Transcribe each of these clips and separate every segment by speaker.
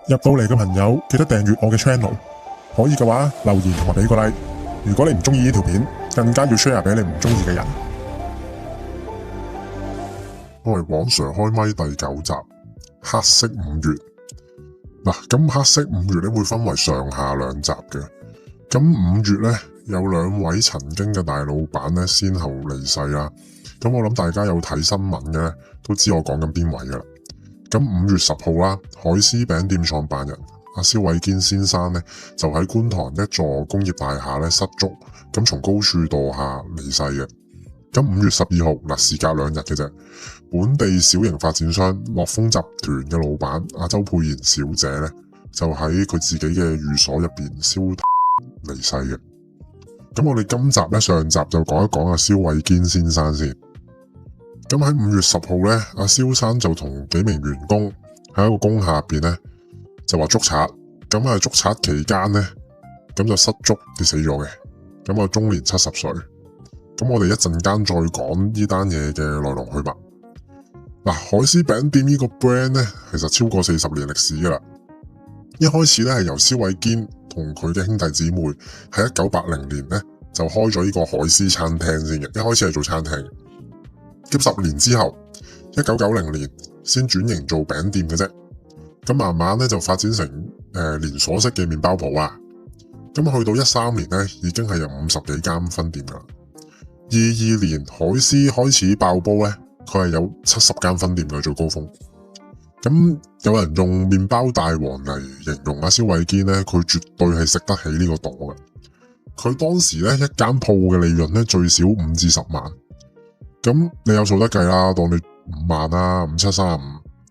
Speaker 1: 入到嚟嘅朋友記得訂閱我嘅 channel， 可以嘅話留言同埋俾個 like。如果你唔中意呢條片，更加要 share 俾你唔中意嘅人。
Speaker 2: 我係黃 Sir 開咪第9集，黑色五月。嗱，咁黑色五月咧會分為上下兩集嘅。咁5月咧有2位曾經嘅大老闆咧先後離世啦。咁我諗大家有睇新聞嘅咧都知我講緊邊位噶啦。咁5月10號啦，海絲餅店創辦人阿蕭偉堅先生咧就喺觀塘一座工業大廈咧失足，咁從高處墮下離世嘅。咁5月12號嗱，事隔2日嘅啫。本地小型發展商樂豐集團嘅老闆阿周佩賢小姐咧就喺佢自己嘅寓所入邊燒離世嘅。咁我哋今集咧上集就講一講阿蕭偉堅先生先。咁喺5月10號咧，阿蕭生就同幾名員工喺一個工廈入邊咧就話捉賊，咁喺捉賊期間咧咁就失足跌死咗嘅，咁啊終年70歲。咁我哋一陣間再講呢單嘢嘅來龍去脈。嗱，海絲餅店呢個 brand 咧其實超過40年歷史噶啦。一開始咧係由蕭偉堅同佢嘅兄弟姊妹喺1980年咧就開咗呢個海絲餐廳先嘅，一開始係做餐廳。咁10年之後，1990年先轉型做餅店嘅啫。咁慢慢咧就發展成連鎖式嘅麵包鋪啊。咁去到13年咧，已經係有50幾間分店噶啦。22年海絲開始爆煲咧，佢係有70間分店嘅最高峰。咁有人用麵包大王嚟形容阿蕭偉堅咧，佢絕對係食得起呢個朵嘅。佢當時咧一間鋪嘅利潤咧最少5至10萬。咁你有數得計啦，當你5萬啦，5 7 35，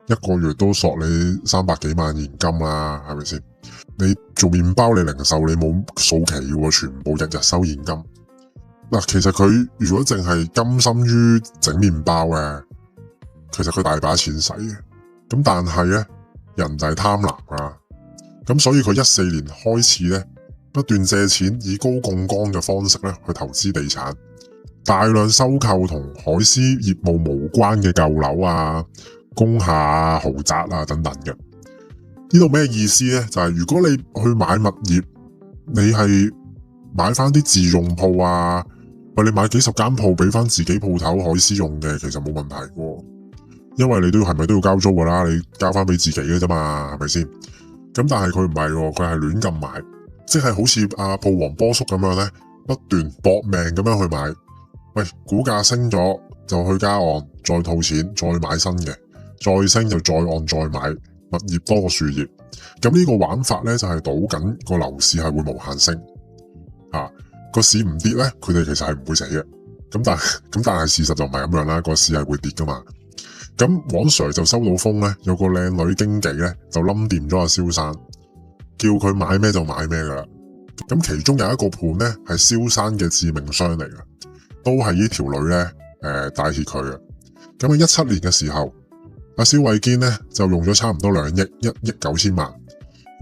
Speaker 2: 一個月都索你300幾萬現金啦，係咪先？你做麵包你零售你冇數期嘅，全部日日收現金。嗱，其實佢如果淨係甘心於整麵包嘅，其實佢大把錢使嘅。咁但係咧，人就係貪婪啊。咁所以佢14年開始咧，不斷借錢以高槓桿嘅方式咧去投資地產。大量收購同海絲業務無關嘅舊樓啊、工廈啊、豪宅啊等等嘅。呢度咩意思呢？就係如果你去買物業，你係買翻啲自用鋪啊，或你買幾十間鋪俾翻自己鋪頭海絲用嘅，其實冇問題嘅。因為你都係咪都要交租噶啦？你交翻俾自己嘅啫嘛，係咪先？咁但係佢唔係，佢係亂咁買，即係好似阿鋪王波叔咁樣呢，不斷搏命咁樣去買。喂，股價升咗就去加按，再套錢，再買新嘅，再升就再按再買，物業多過樹葉。咁呢個玩法咧就係賭緊個樓市係會無限升，個市唔跌咧，佢哋其實係唔會死嘅。咁但係事實就唔係咁樣啦，個市係會跌噶嘛。咁黃 Sir 就收到風咧，有個靚女經紀咧就冧掂咗阿蕭生，叫佢買咩就買咩噶啦。咁其中有一個盤咧係蕭生嘅致命傷嚟嘅。都係呢條女咧，帶挈佢嘅。咁喺17年嘅時候，阿蕭偉堅咧就用咗差唔多2億1億9千萬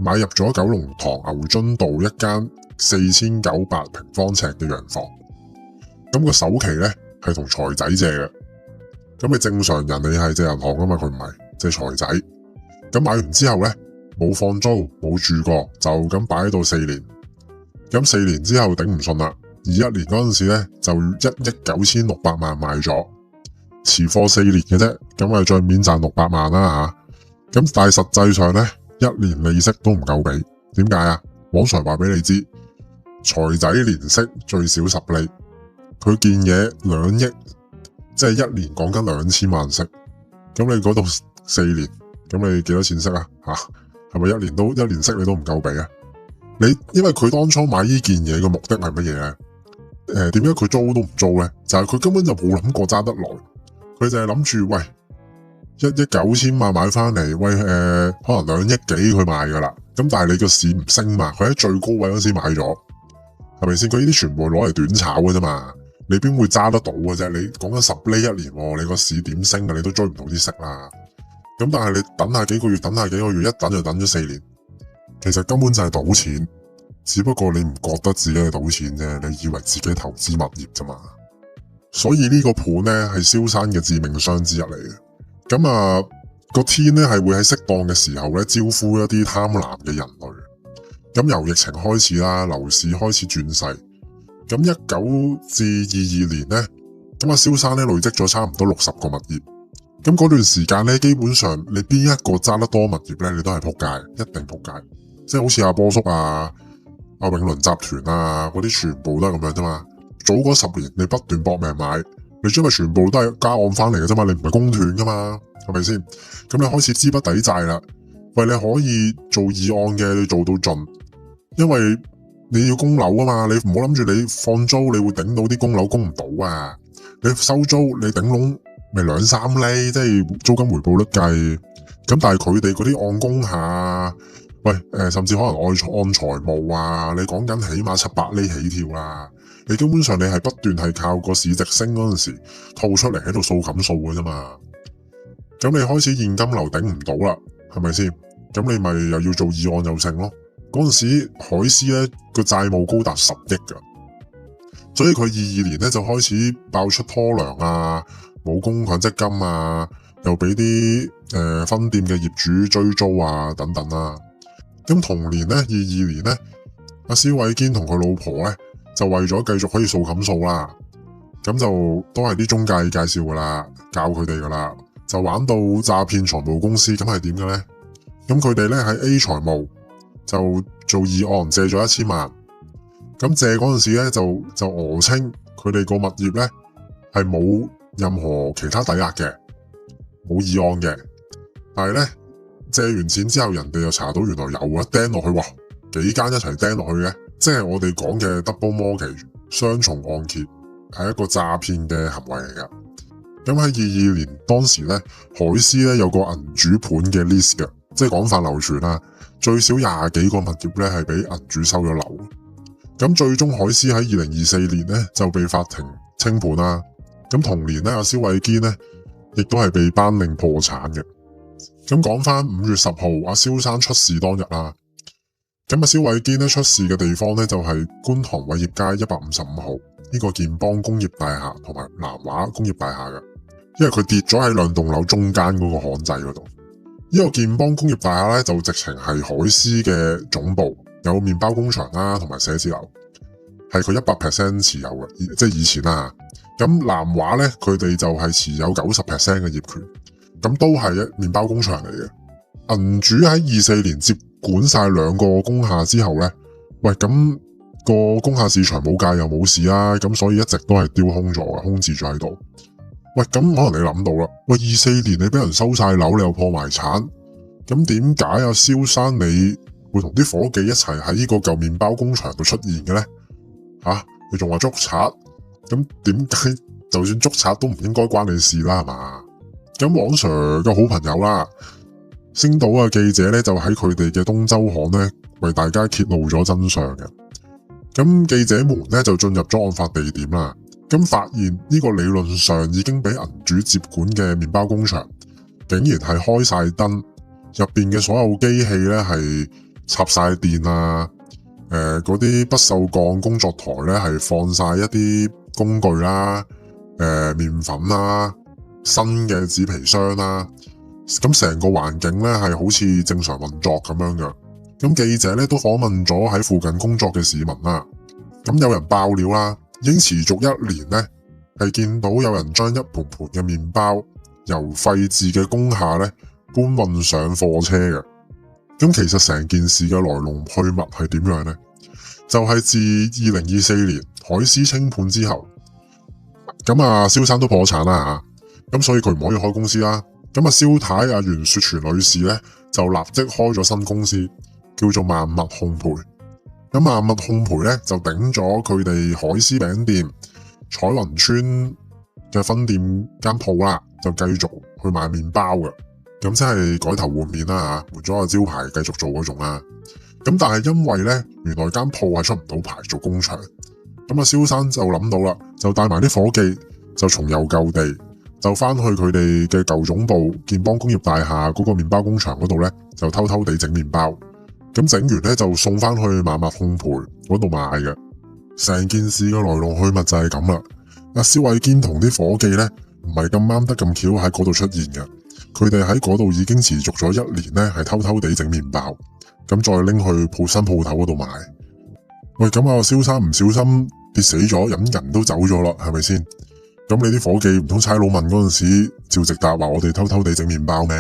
Speaker 2: 買入咗九龍塘牛津道一間4900平方尺嘅洋房。咁個首期咧係同財仔借嘅。咁你正常人你係借銀行噶嘛，佢唔係借財仔。咁買完之後咧冇放租冇住過，就咁擺喺度4年。咁4年之後頂唔順啦。21年嗰陣時咧就1億9千6百萬賣咗，持貨4年嘅啫，咁啊帳面賺600萬啦吓。咁但係實際上咧1年利息都唔夠俾，點解啊？網上話俾你知，財仔年息最少10厘，佢件嘢2億，即係1年講緊2000萬息。咁你嗰度4年，咁你幾多錢息啊？係咪1年息你都唔夠俾啊？因為佢當初買呢件嘢嘅目的係乜嘢咧？點解佢租都唔租咧？就係佢根本就冇諗過揸得耐，佢就係諗住喂1億9千萬買翻嚟，喂可能2億幾佢買噶啦。咁但係你個市唔升嘛，佢喺最高位嗰時買咗，係咪先？佢呢啲全部攞嚟短炒嘅啫嘛，你邊會揸得到嘅啫？你講緊10厘1年，你個市點升啊？你都追唔到啲息啦。咁但係你等下幾個月，一等就等咗4年，其實根本就係賭錢。只不過你唔覺得自己係賭錢啫，你以為自己投資物業啫嘛。所以呢個盤咧係蕭生嘅致命傷之一嚟嘅。咁個天咧係會喺適當嘅時候咧招呼一啲貪婪嘅人類。咁由疫情開始啦，樓市開始轉勢。咁19至22年咧，咁阿蕭生咧累積咗差唔多60個物業。咁嗰段時間咧，基本上你邊一個揸得多物業咧，你都係仆街，一定仆街。即係好似阿波叔啊、阿永倫集團啊嗰啲，全部都係咁樣啫嘛。早嗰10年你不斷搏命買，你因為全部都係加按翻嚟嘅啫嘛，你唔係公斷噶嘛，係咪先？咁你開始資不抵債啦。喂，你可以做二按嘅，你做到盡，因為你要供樓啊嘛，你唔好諗住你放租你會頂到啲供樓供唔到啊。你收租你頂籠咪2-3厘，即係租金回報率計。咁但係佢哋嗰啲按工下，喂甚至可能按財務啊，你講緊起碼7-8厘起跳啦。你基本上你係不斷係靠個市值升嗰陣時套出嚟喺度掃冚數嘅啫嘛。咁你開始現金流頂唔到啦，係咪先？咁你咪又要做二按又成咯。嗰陣時海思咧個債務高達10億噶，所以佢22年咧就開始爆出拖糧啊、冇供強積金啊，又俾啲分店嘅業主追租啊等等啦。咁同年咧22年咧，阿蕭偉堅同佢老婆咧就為咗繼續可以掃冚數啦，咁就都係啲中介介紹噶啦，教佢哋噶啦，就玩到詐騙財務公司。咁係點嘅咧？咁佢哋咧喺 A 財務就做二按借咗1000萬，咁借嗰陣時咧就訛稱佢哋個物業咧係冇任何其他抵押嘅，冇二按嘅，但係咧借完錢之後，人哋又查到原來有啊，釘落去，哇，幾間一齊釘落去嘅，即係我哋講嘅 double mortgage 雙重按揭，係一個詐騙嘅行為嚟噶。咁喺22年當時咧，海思咧有個銀主盤嘅 list 嘅，即係廣泛流傳啦。最少20幾個物業咧係俾銀主收咗樓，咁最終海思喺2024年咧就被法庭清盤啦。咁同年咧，阿蕭偉堅咧亦都係被頒令破產嘅。咁講翻5月10號，阿蕭生出事當日啦。咁阿蕭偉堅咧出事嘅地方咧就係觀塘偉業街155號呢個健邦工業大廈同埋南華工業大廈嘅，因為佢跌咗喺2棟樓中間嗰個巷仔嗰度。呢個健邦工業大廈咧就直情係海思嘅總部，有麵包工場啦，同埋寫字樓，係佢100% 持有嘅，即係以前啦。咁南華咧，佢哋就係持有90% 嘅業權，咁都係一麵包工場嚟嘅。銀主喺24年接管晒2個工廈之後咧，喂，咁個工廈市場冇價又冇市啦，咁所以一直都係丟空咗嘅，空置咗喺度。喂，咁可能你諗到啦，喂，24年你俾人收晒樓，你又破埋產，咁點解阿蕭生你會同啲伙計一齊喺呢個舊麵包工場度出現嘅咧？你仲話捉賊，咁點解就算捉賊都唔應該關你事啦，係嘛？咁王 Sir 嘅好朋友啦，星島嘅記者咧就喺佢哋嘅東周刊咧為大家揭露咗真相嘅。咁記者們咧就進入咗案發地點啦。咁發現呢個理論上已經俾銀主接管嘅麵包工場，竟然係開晒燈，入邊嘅所有機器咧係插晒電啊，嗰啲不鏽鋼工作台咧係放晒一啲工具啦，麵粉啦，新嘅紙皮箱啦，咁成個環境咧係好似正常運作咁樣嘅。咁記者咧都訪問咗喺附近工作嘅市民啦，咁有人爆料啦。已經持續1年咧，係見到有人將一盤盤嘅麵包由廢置嘅工廈咧搬運上貨車嘅。咁其實成件事嘅來龍去脈係點樣呢？就係自2024年海思清盤之後，咁阿蕭生都破產啦吓，咁所以佢唔可以開公司啦。咁阿蕭太阿袁雪全女士咧就立即開咗新公司，叫做萬物烘焙。咁萬物烘焙咧就頂咗佢哋海思餅店彩雲村嘅分店間鋪啦，就繼續去賣麵包嘅。咁即係改頭換面啦吓，換咗個招牌繼續做嗰種啦。咁但係因為咧原來間鋪係出唔到牌做工場，咁阿蕭生就諗到啦，就帶埋啲伙計就重遊舊地，就翻去佢哋嘅舊總部健邦工業大廈嗰個麵包工場嗰度咧，就偷偷地整麵包。咁整完咧就送翻去萬物烘焙嗰度賣嘅。成件事嘅來龍去脈就係咁啦。阿蕭偉堅同啲伙計咧唔係咁啱得咁巧喺嗰度出現嘅，佢哋喺嗰度已經持續咗1年咧，係偷偷地整麵包，咁再拎去新鋪頭嗰度賣。喂，咁啊，蕭生唔小心跌死咗，人都走咗啦，係咪先？咁你啲伙計唔通差佬問嗰陣時，照直答話我哋偷偷地整麵包咩？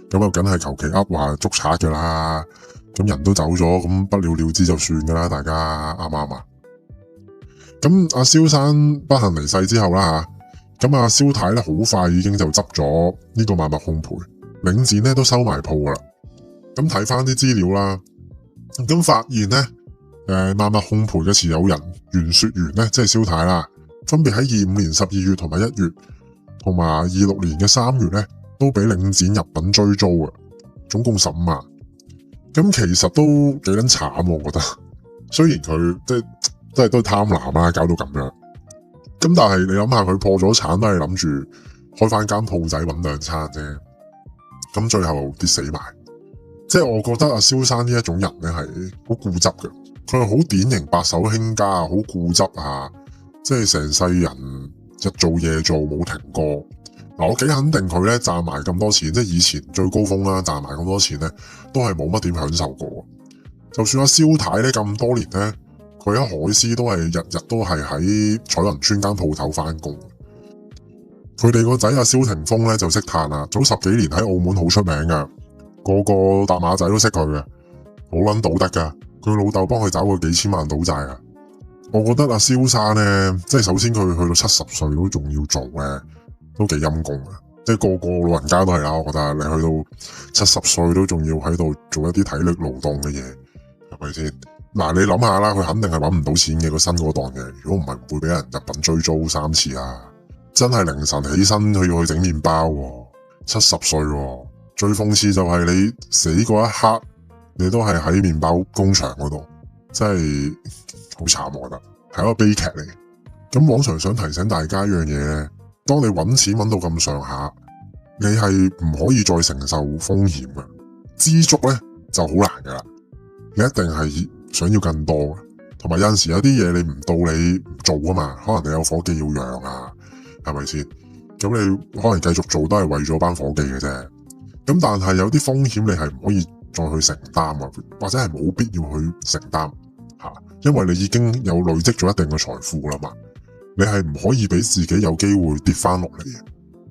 Speaker 2: 咁啊，梗係求其噏話捉賊噶啦。咁人都走咗，咁不了了之就算噶啦，大家啱唔啱啊？咁阿蕭生不幸離世之後啦吓，咁阿蕭太咧好快已經就執咗呢個萬物烘焙，領展咧都收埋鋪噶啦。咁睇翻啲資料啦，咁發現咧，萬物烘焙嘅持有人袁雪媛咧，即係蕭太啦，分別喺25年12月同埋1月，同埋26年嘅3月咧，都俾領展入稟追租嘅，總共15萬。咁其實都幾撚慘，我覺得。雖然佢都係貪婪啦，搞到咁樣。咁但係你諗下，佢破咗產都係諗住開翻間鋪仔搵2餐啫。咁最後跌死埋。即係我覺得阿蕭生呢一種人咧係好固執嘅，佢係好典型白手興家，好固執啊！即係成世人日做夜做冇停過。嗱，我幾肯定佢咧賺埋咁多錢，即係以前最高峰啦，賺埋咁多錢咧，都係冇乜點享受過。就算阿蕭太咧咁多年咧，佢喺海絲都係日日都係喺彩雲村間鋪頭翻工。佢哋個仔阿蕭霆鋒咧就識嘆啦，早10幾年喺澳門好出名噶，個個搭馬仔都識佢嘅，好撚賭得噶。佢老豆幫佢找過幾千萬賭債啊！我覺得阿蕭生咧，即係首先佢去到70歲都仲要做咧。都幾陰功嘅，即係個老人家都係啦。我覺得你去到70歲都仲要喺度做一啲體力勞動嘅嘢，係咪先？嗱，你諗下啦，佢肯定係搵唔到錢嘅個新嗰檔嘅。如果唔係，唔會俾人入稟追租3次啊！真係凌晨起身佢要去整麵包，70歲喎。最諷刺就係你死嗰一刻，你都係喺麵包工場嗰度，真係好慘，我覺得係一個悲劇嚟。咁往常想提醒大家一樣嘢咧。當你搵錢搵到咁上下，你係唔可以再承受風險嘅，知足咧就好難噶啦。你一定係想要更多嘅，同埋有陣時有啲嘢你唔到你做啊嘛，可能你有伙計要養啊，係咪先？咁你可能繼續做都係為咗班伙計嘅啫。咁但係有啲風險你係唔可以再去承擔啊，或者係冇必要去承擔吓，因為你已經有累積咗一定嘅財富啦嘛。你係唔可以俾自己有機會跌翻落嚟嘅。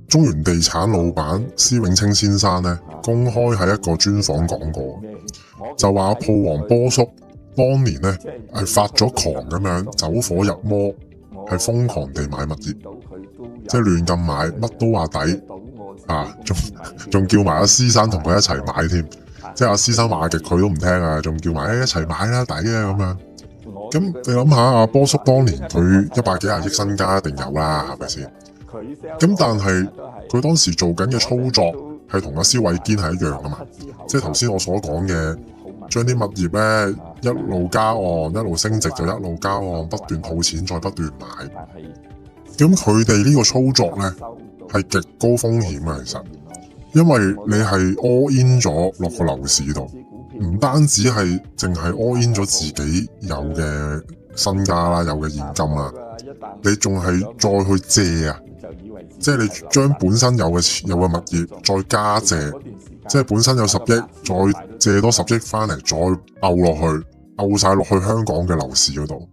Speaker 2: 中原地產老闆施永青先生咧，公開喺一個專訪講過，就話鋪王波叔當年咧係發咗狂咁樣走火入魔，係瘋狂地買物業，即係亂咁買，乜都話抵啊！仲叫埋阿施生同佢一齊買添，即係阿施生話極佢都唔聽啊，仲叫埋一齊買啦，抵啊咁樣。咁你諗下，阿波叔當年佢100幾廿億身家一定有啦，係咪先？咁但係佢當時做緊嘅操作係同阿施偉堅係一樣噶嘛？即係頭先我所講嘅，將啲物業咧一路加按，一路升值就一路加按，不斷套錢再不斷買。咁佢哋呢個操作咧係極高風險啊，其實，因為你係 all in 咗落個樓市度。唔單止係淨係 all in 咗自己有嘅身家啦，有嘅現金啦，你仲係再去借啊，即係你將本身有嘅物業再加借，即係本身有10億，再借多10億翻嚟，再摳落去，摳晒落去香港嘅樓市嗰度。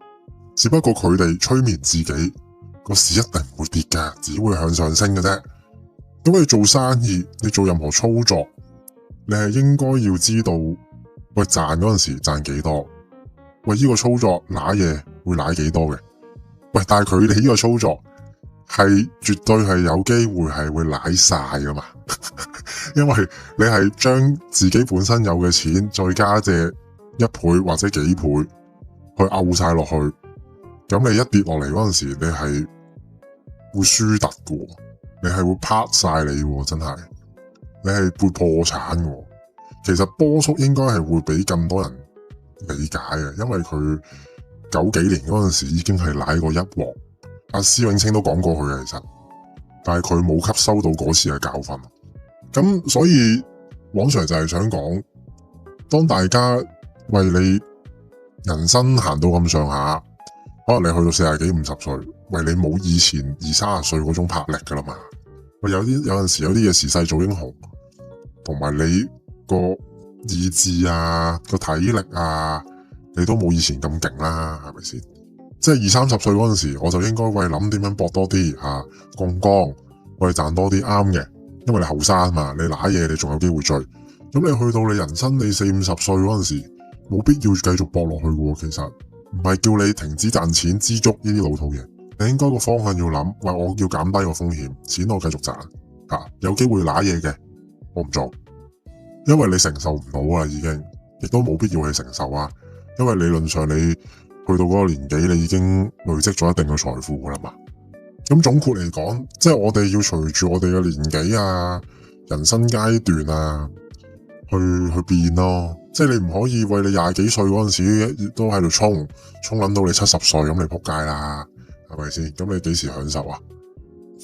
Speaker 2: 只不過佢哋催眠自己，個市一定唔會跌㗎，只會向上升嘅啫。咁你做生意，你做任何操作，你係應該要知道。喂，賺嗰陣時賺幾多？喂，呢個操作瀨嘢會瀨幾多嘅？喂，但係佢哋呢個操作係絕對係有機會係會瀨晒噶嘛？因為你係將自己本身有嘅錢再加借1倍或者幾倍去摳晒落去，咁你一跌落嚟嗰陣時，你係會輸突嘅，你係會拍晒你喎，真係，你係會破產嘅。其實波叔應該係會俾更多人理解嘅，因為佢90幾年嗰陣時已經係瀨過一鑊。阿施永青都講過佢嘅，其實，但係佢冇吸收到嗰次嘅教訓。咁所以往常就係想講，當大家為你人生行到咁上下，可能你去到40幾50歲，為你冇以前20-30歲嗰種魄力噶啦嘛。喂，有陣時有啲嘢時勢造英雄，同埋你個意志啊、個體力啊，你都冇以前咁勁啦，係咪先？即係20、30歲嗰陣時，我就應該為諗點樣搏多啲啊，槓桿，為賺多啲啱嘅，因為你後生嘛，你揦嘢你仲有機會追。咁你去到你人生你40、50歲嗰陣時，冇必要繼續搏落去嘅喎。其實唔係叫你停止賺錢、知足呢啲老套嘢，你應該個方向要諗，喂，我要減低個風險，錢我繼續賺啊，有機會揦嘢嘅我唔做，因為你承受唔到啊，已經亦都冇必要去承受啊，因為理論上你去到嗰個年紀，你已經累積咗一定嘅財富噶啦嘛。咁總括嚟講，即係我哋要隨住我哋嘅年紀啊、人生階段啊，去變咯。即係你唔可以為你20幾歲嗰陣時都喺度衝撚到你70歲咁，你撲街啦，係咪先？咁你幾時享受啊？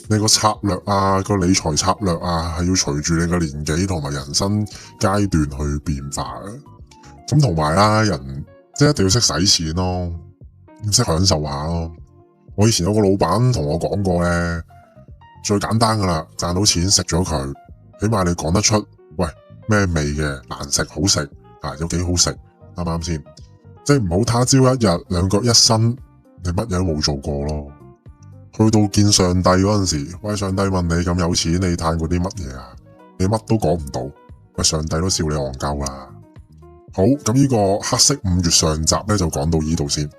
Speaker 2: 你個策略啊，個理財策略啊，係要隨住你嘅年紀同埋人生階段去變化嘅。咁同埋啦，人即係一定要識使錢咯，要識享受下咯。我以前有個老闆同我講過咧，最簡單噶啦，賺到錢食咗佢，起碼你講得出，喂，咩味嘅，難食好食啊，有幾好食，啱唔啱先？即係唔好他朝一日兩腳一伸，你乜嘢都冇做過咯。去到見上帝嗰陣時，喂，上帝問你咁有錢，你嘆過啲乜嘢啊？你乜都講唔到，喂，上帝都笑你戇鳩啦。好，咁呢個黑色5月上集咧就講到呢度先。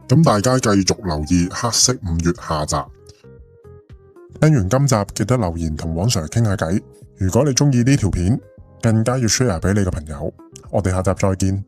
Speaker 2: 咁大家繼續留意黑色5月下集。
Speaker 1: 聽完今集記得留言同黃 Sir 傾下偈。如果你中意呢條片，更加要 share 俾你嘅朋友。我哋下集再見。